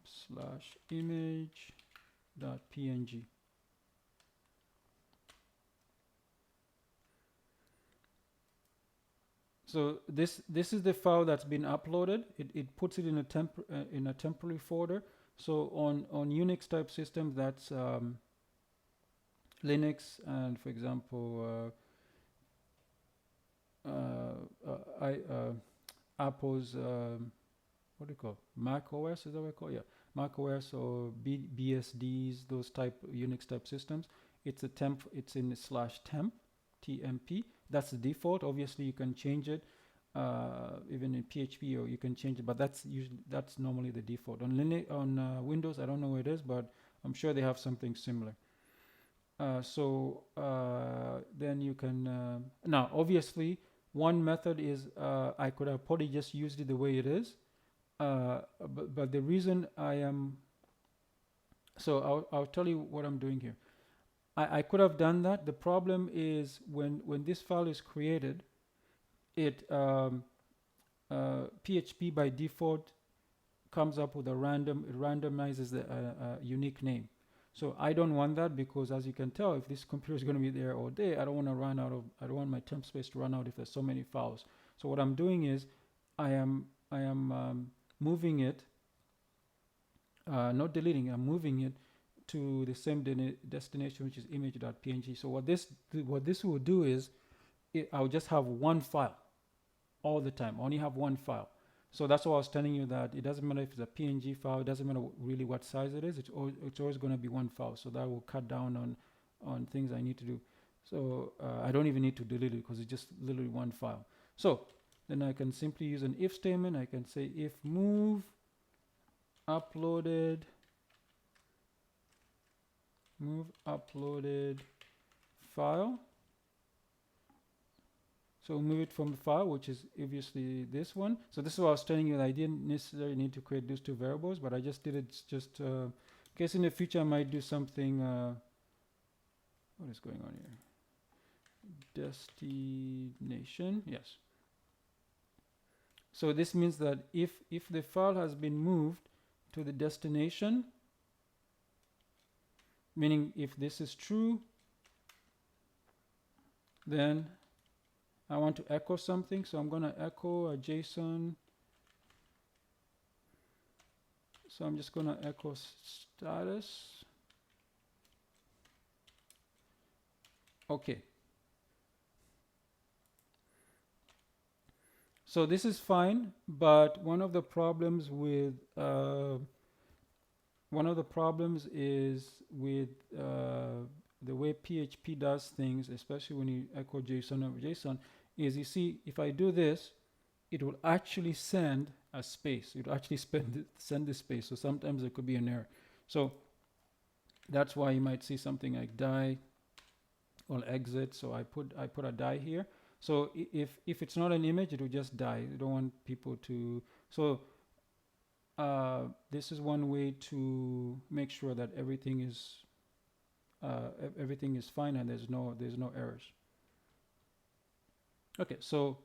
slash image.png. So this is the file that's been uploaded. It puts it in a temporary folder. So on Unix type systems, that's Linux, and for example Apple's what do you call Mac OS, is that what I call? Yeah, Mac OS or BSDs, those type Unix type systems. It's a temp. It's in /temp, TMP. That's the default. Obviously, you can change it, even in PHP, or you can change it. But that's normally the default. On Linux, on Windows, I don't know where it is, but I'm sure they have something similar. Then you can now. Obviously, one method is I could have probably just used it the way it is, but the reason I am I'll tell you what I'm doing here. I could have done that. The problem is when this file is created, it PHP by default comes up with a it randomizes the unique name. So I don't want that, because as you can tell, if this computer is going to be there all day, I don't want my temp space to run out if there's so many files. So what I'm doing is I am moving it, not deleting, I'm moving it to the same destination, which is image.png. So what this will do is I'll just have one file all the time. I only have one file. So that's why I was telling you that it doesn't matter if it's a PNG file. It doesn't matter really what size it is. It's always going to be one file. So that will cut down on things I need to do. So I don't even need to delete it, because it's just literally one file. So then I can simply use an if statement. I can say if move uploaded file. So move it from the file, which is obviously this one. So this is what I was telling you, that I didn't necessarily need to create those two variables, but I just did it just in case in the future I might do something. What is going on here? Destination, yes. So this means that if the file has been moved to the destination, meaning if this is true, then I want to echo something. So I'm going to echo a JSON. So I'm just going to echo status. Okay. So this is fine, but one of the problems is with the way PHP does things, especially when you echo JSON over JSON, is, you see, if I do this, it will actually send a space. It will actually send this space. So sometimes there could be an error. So that's why you might see something like die or exit. So I put a die here. So if it's not an image, it will just die. You don't want people to. So this is one way to make sure that everything is fine and there's no errors. Okay, so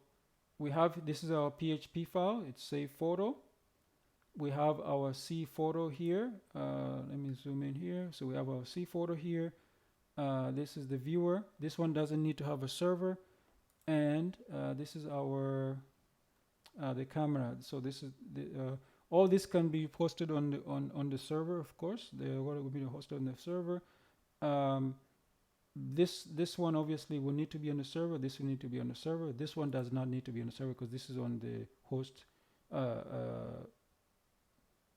we have, this is our PHP file. It's save photo. We have our C photo here. Let me zoom in here. So we have our C photo here. This is the viewer. This one doesn't need to have a server. And this is our the camera. So this is the All this can be posted on the on the server, of course. They're going to be hosted on the server. This one obviously will need to be on the server. This will need to be on the server. This one does not need to be on the server because this is on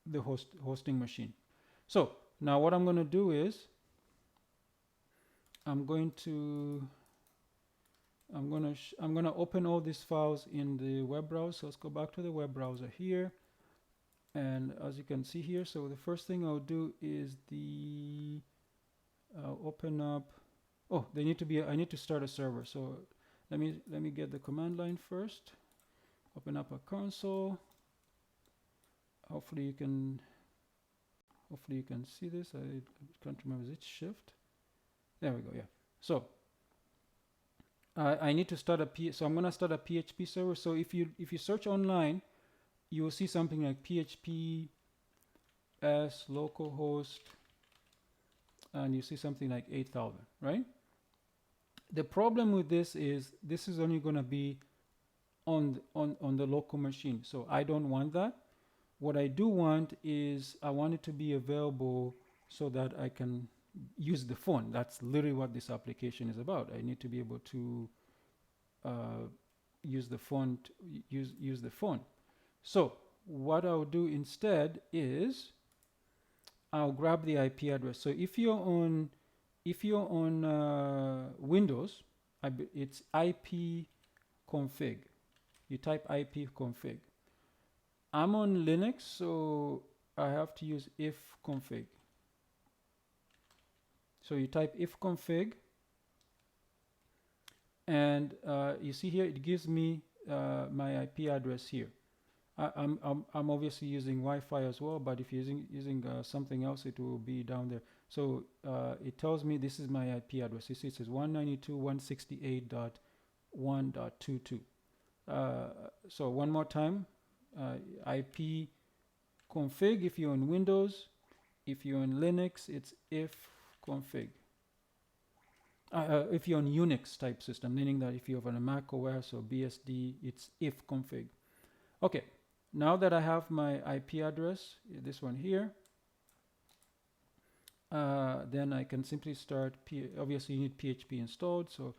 the hosting machine. So now what I'm going to do is I'm going to open all these files in the web browser. So let's go back to the web browser here. And as you can see here, so the first thing I'll do is I'll open up. Oh, I need to start a server. So let me get the command line first. Open up a console. Hopefully you can see this. I can't remember. Is it Shift? There we go. Yeah. So I need to start so I'm gonna start a PHP server. So if you search online, you will see something like PHP as localhost, and you see something like 8,000, right? The problem with this is only going to be on the local machine. So I don't want that. What I do want is I want it to be available so that I can use the phone. That's literally what this application is about. I need to be able to use the phone. Use the phone. So what I'll do instead is I'll grab the IP address. So if you're on Windows, it's IP config. You type IP config. I'm on Linux, so I have to use if config. So you type if config, and you see here it gives me my IP address here. I'm obviously using Wi-Fi as well, but if you're using something else, it will be down there. So it tells me this is my IP address. You see it says 192.168.1.22. So one more time, IP config if you're on Windows. If you're on Linux, it's if config. If you're on Unix type system, meaning that if you have a Mac OS or BSD, it's if config. Okay, now that I have my IP address, this one here, then I can simply start. Obviously, you need PHP installed. So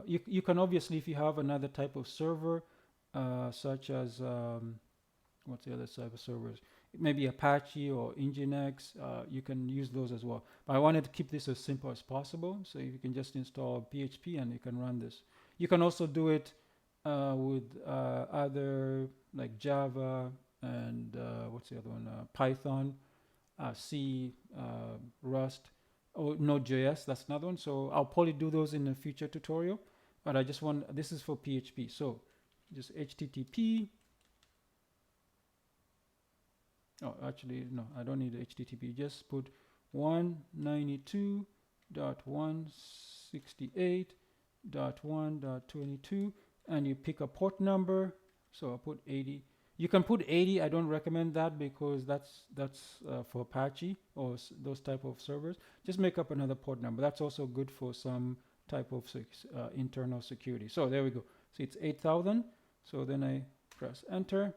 you can obviously, if you have another type of server, such as what's the other type of servers? Maybe Apache or Nginx, you can use those as well. But I wanted to keep this as simple as possible, so you can just install PHP and you can run this. You can also do it with other like Java and what's the other one? Python, C, Rust, or Node.js. That's another one. So I'll probably do those in a future tutorial. But I just want, this is for PHP. So just HTTP. Oh, actually, no, I don't need HTTP. Just put 192.168.1.22, and you pick a port number. So I'll put 80. You can put 80. I don't recommend that because that's for Apache or those type of servers. Just make up another port number. That's also good for some type of internal security. So there we go. So it's 8,000. So then I press enter,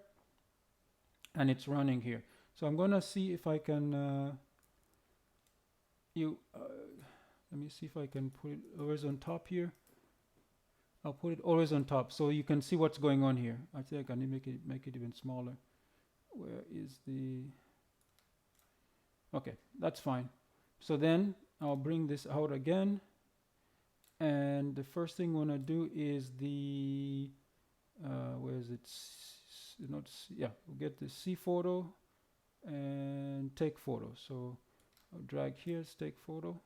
and it's running here. So I'm going to see if I can, let me see if I can put it always on top here. I'll put it always on top so you can see what's going on here. I think I can make it even smaller. Where is the, okay, that's fine. So then I'll bring this out again. And the first thing we're going to do is the, where is it? Not, yeah, we'll get the C photo and take photo. So I'll drag here, take photo.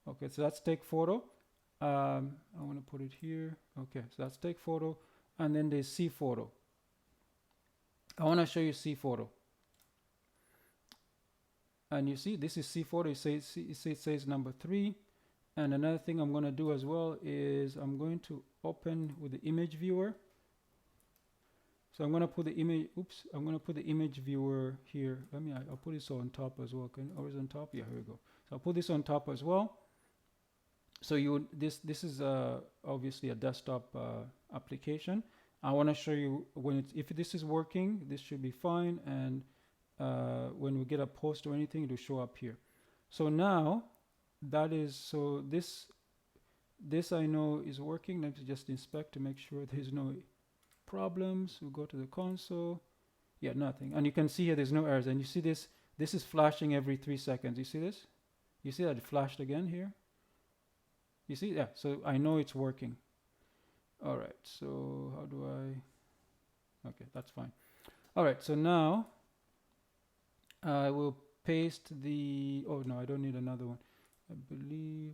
Okay, so that's take photo. I want to put it here. Okay, so that's take photo. And then there's C photo. I want to show you C photo. And you see, this is C photo. It says number 3. And another thing I'm going to do as well is I'm going to open with the image viewer. So I'm going to put the image, I'm going to put the image viewer here. I'll put this on top as well. Always on top? Yeah, here we go. So I'll put this on top as well. So this is obviously a desktop application. I want to show you if this is working, this should be fine, and when we get a post or anything, it will show up here. So now this I know is working. Let me just inspect to make sure there's no problems. We'll go to the console. Yeah, nothing. And you can see here there's no errors. And you see this is flashing every 3 seconds. You see this? You see that it flashed again here? You see? Yeah, so I know it's working. All right, so how do I... Okay, that's fine. All right, so now I will paste the... Oh, no, I don't need another one. I believe...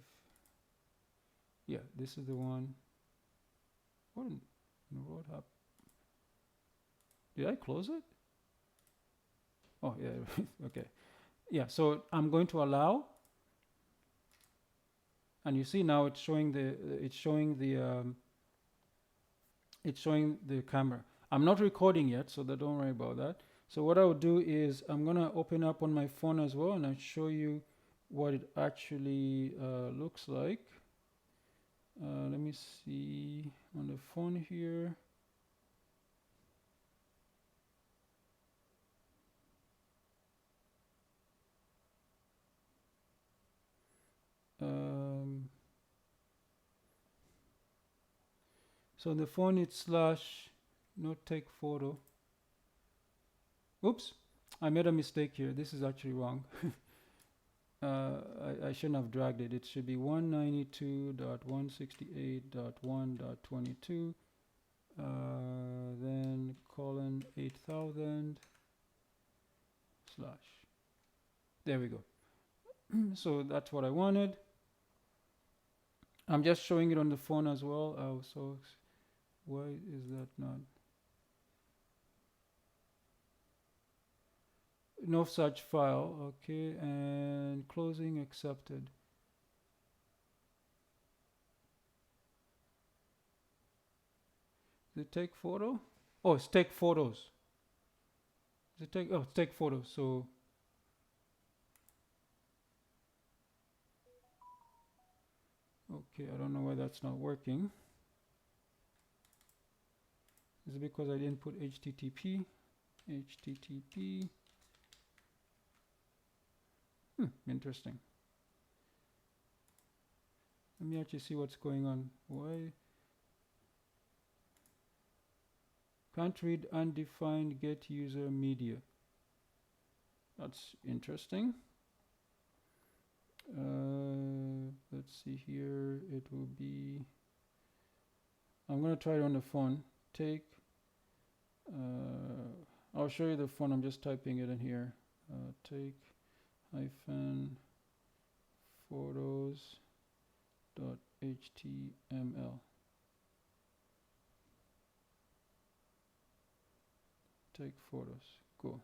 Yeah, this is the one. What in the world happened? Did I close it? Oh, yeah, okay. Yeah, so I'm going to allow, and you see now it's showing the camera. I'm not recording yet, so don't worry about that. So what I will do is I'm gonna open up on my phone as well, and I'll show you what it actually looks like. Let me see on the phone here. So on the phone it's slash not take photo. Oops, I made a mistake here. This is actually wrong. I shouldn't have dragged it. It should be 192.168.1.22 then colon 8000 slash. There we go. So that's what I wanted. I'm just showing it on the phone as well. So why is that not? No such file. Okay, and closing accepted. Does it take photo? Oh, it's take photos. Does it take? Oh, it's take photos. So okay, I don't know why that's not working. Is it because I didn't put HTTP? HTTP. Interesting. Let me actually see what's going on. Why? Can't read undefined get user media. That's interesting. Let's see here. It will be... I'm going to try it on the phone. Take... I'll show you the phone. I'm just typing it in here. Take hyphen photos dot html. Take photos. Cool.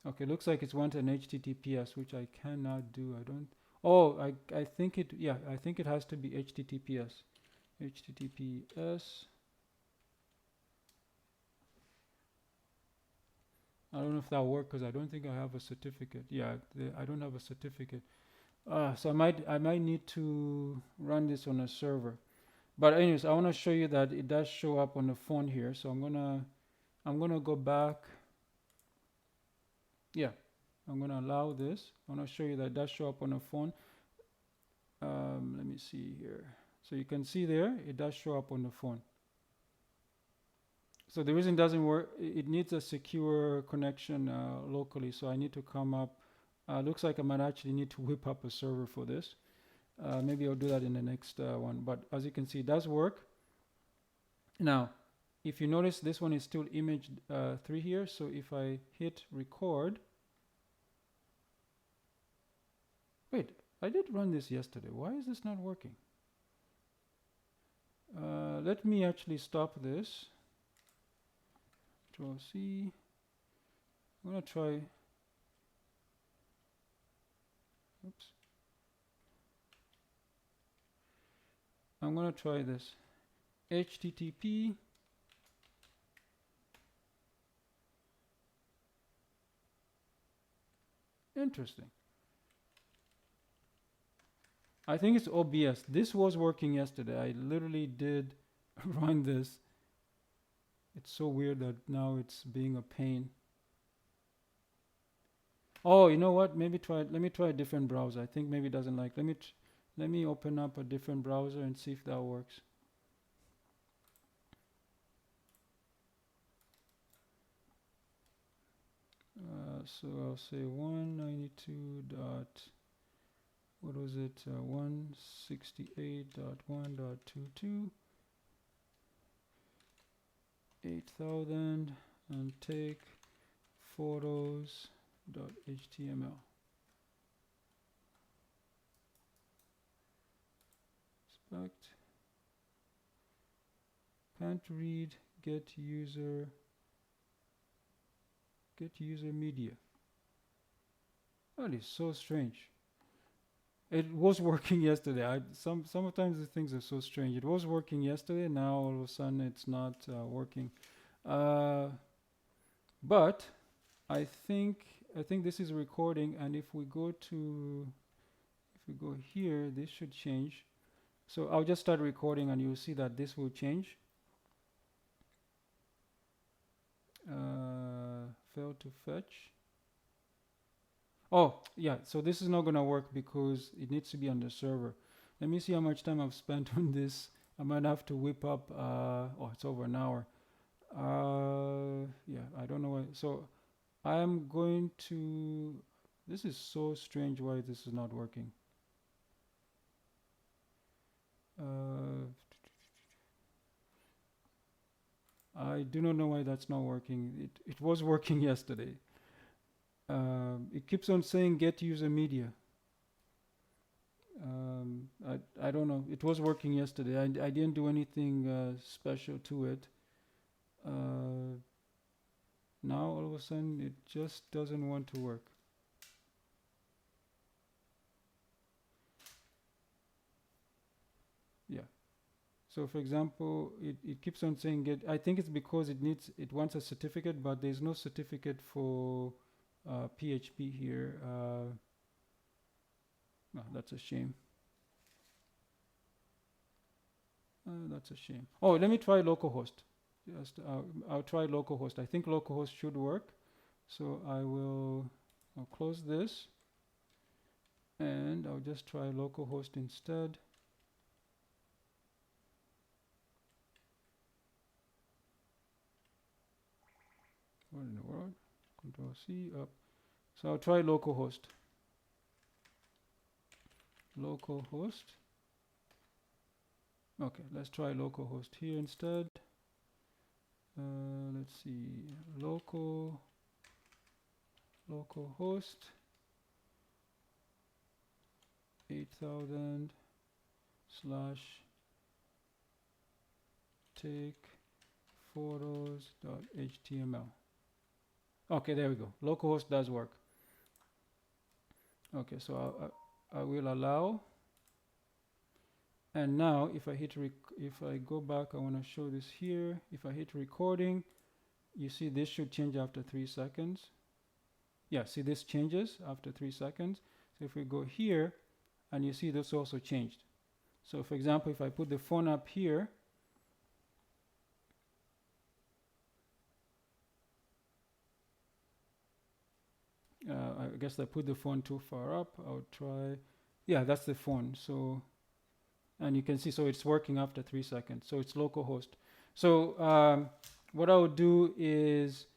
Okay, looks like it's wanted an HTTPS, which I cannot do. I don't. Oh, I think it. Yeah, I think it has to be HTTPS. HTTPS. I don't know if that'll work because I don't think I have a certificate. Yeah, I don't have a certificate. So I might need to run this on a server. But anyways, I want to show you that it does show up on the phone here. So I'm gonna go back. Yeah, I'm gonna allow this. I want to show you that it does show up on the phone. Let me see here. So you can see there, it does show up on the phone. So the reason it doesn't work, it needs a secure connection locally. So I need to come up. Looks like I might actually need to whip up a server for this. Maybe I'll do that in the next one. But as you can see, it does work. Now, if you notice, this one is still image 3 here. So if I hit record. Wait, I did run this yesterday. Why is this not working? Let me actually stop this. Control C. I'm gonna try. Oops. I'm gonna try this. HTTP. Interesting. I think it's OBS. This was working yesterday. I literally did run this. It's so weird that now it's being a pain. Oh, you know what? Let me try a different browser. I think maybe it doesn't like. Let me open up a different browser and see if that works. So I'll say 192 dot, what was it? 168.1.22 8000 and take photos.html. Inspect. Can't read get user media. That is so strange. It was working yesterday. Sometimes the things are so strange. It was working yesterday. Now all of a sudden it's not working. But I think this is recording, and if we go here, this should change. So I'll just start recording, and you'll see that this will change. Failed to fetch. Oh, yeah, so this is not going to work because it needs to be on the server. Let me see how much time I've spent on this. I might have to whip up, oh, it's over an hour. Yeah, I don't know why. So I am going to, this is so strange why this is not working. I do not know why that's not working. It was working yesterday. It keeps on saying get user media. I don't know. It was working yesterday. I didn't do anything special to it. Now all of a sudden it just doesn't want to work. Yeah. So for example, it keeps on saying get. I think it's because it wants a certificate, but there's no certificate for PHP here. No, that's a shame. That's a shame. Oh, let me try localhost. Just I'll try localhost. I think localhost should work. So I'll close this, and I'll just try localhost instead. What in the world? Control C up. So I'll try localhost. Localhost. Okay, let's try localhost here instead. Let's see, localhost 8000 / take photos.html. Okay, there we go. Localhost does work. Okay, so I will allow. And now if I go back, I want to show this here. If I hit recording, you see this should change after 3 seconds. Yeah, see this changes after 3 seconds. So if we go here, and you see this also changed. So for example, if I put the phone up here, I guess I put the phone too far up. I'll try, yeah, that's the phone. So, and you can see, so it's working after 3 seconds. So it's localhost. So what I'll do is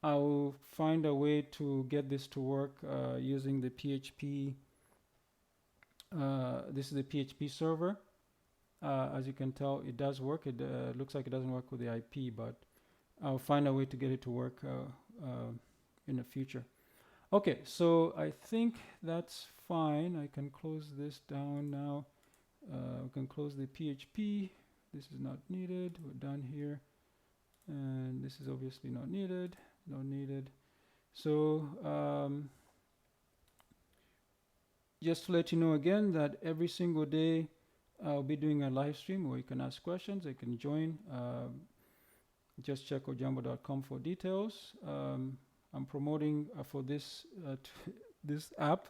I'll find a way to get this to work using the PHP. This is the PHP server. As you can tell, it does work. It looks like it doesn't work with the IP, but I'll find a way to get it to work in the future. Okay, so I think that's fine. I can close this down now. We can close the PHP. This is not needed. We're done here. And this is obviously not needed. Not needed. So just to let you know again that every single day I'll be doing a live stream where you can ask questions. You can join. Just check ojambo.com for details. I'm promoting for this this app.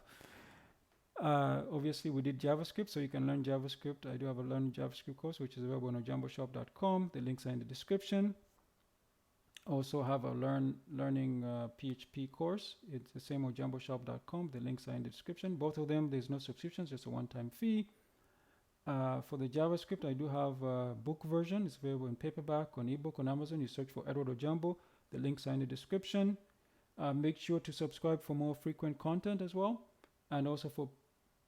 Obviously, we did JavaScript, so you can learn JavaScript. I do have a Learning JavaScript course, which is available on ojamboshop.com. The links are in the description. Also have a Learning PHP course. It's the same on ojamboshop.com. The links are in the description. Both of them, there's no subscriptions, just a one-time fee. For the JavaScript, I do have a book version. It's available in paperback, on ebook, on Amazon. You search for Edward Ojambo. The links are in the description. Make sure to subscribe for more frequent content as well. And also for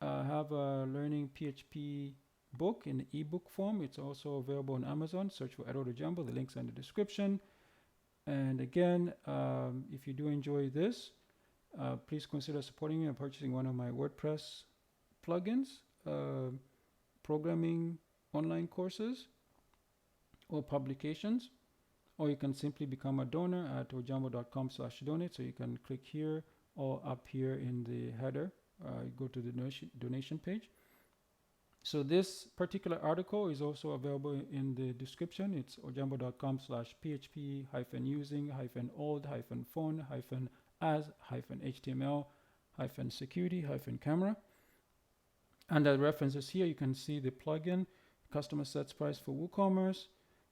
have a Learning PHP book in ebook form. It's also available on Amazon. Search for Edward Ojambo. The links are in the description. And again, if you do enjoy this, please consider supporting me and purchasing one of my WordPress plugins, programming online courses or publications, or you can simply become a donor at ojambo.com/donate. So you can click here or up here in the header, go to the donation page. So this particular article is also available in the description. It's ojambo.com/php-using-old-as-html-security-camera. And the references here, you can see the plugin, customer sets price for WooCommerce,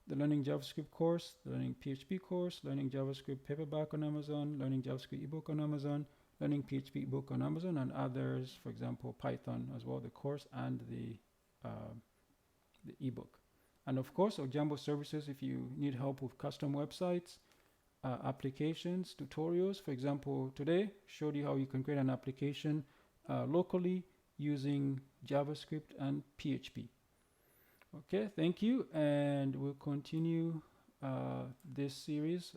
the Learning JavaScript course, the Learning PHP course, Learning JavaScript paperback on Amazon, Learning JavaScript ebook on Amazon, Learning PHP ebook on Amazon, and others, for example, Python as well, the course and the ebook. And of course, Ojambo services if you need help with custom websites, applications, tutorials. For example, today showed you how you can create an application locally using JavaScript and PHP. Okay, thank you, and we'll continue this series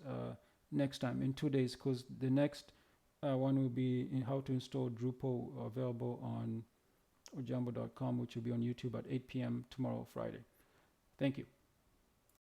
next time in 2 days, because the next one will be in how to install Drupal, available on ojambo.com, which will be on YouTube at 8 p.m. tomorrow, Friday. Thank you.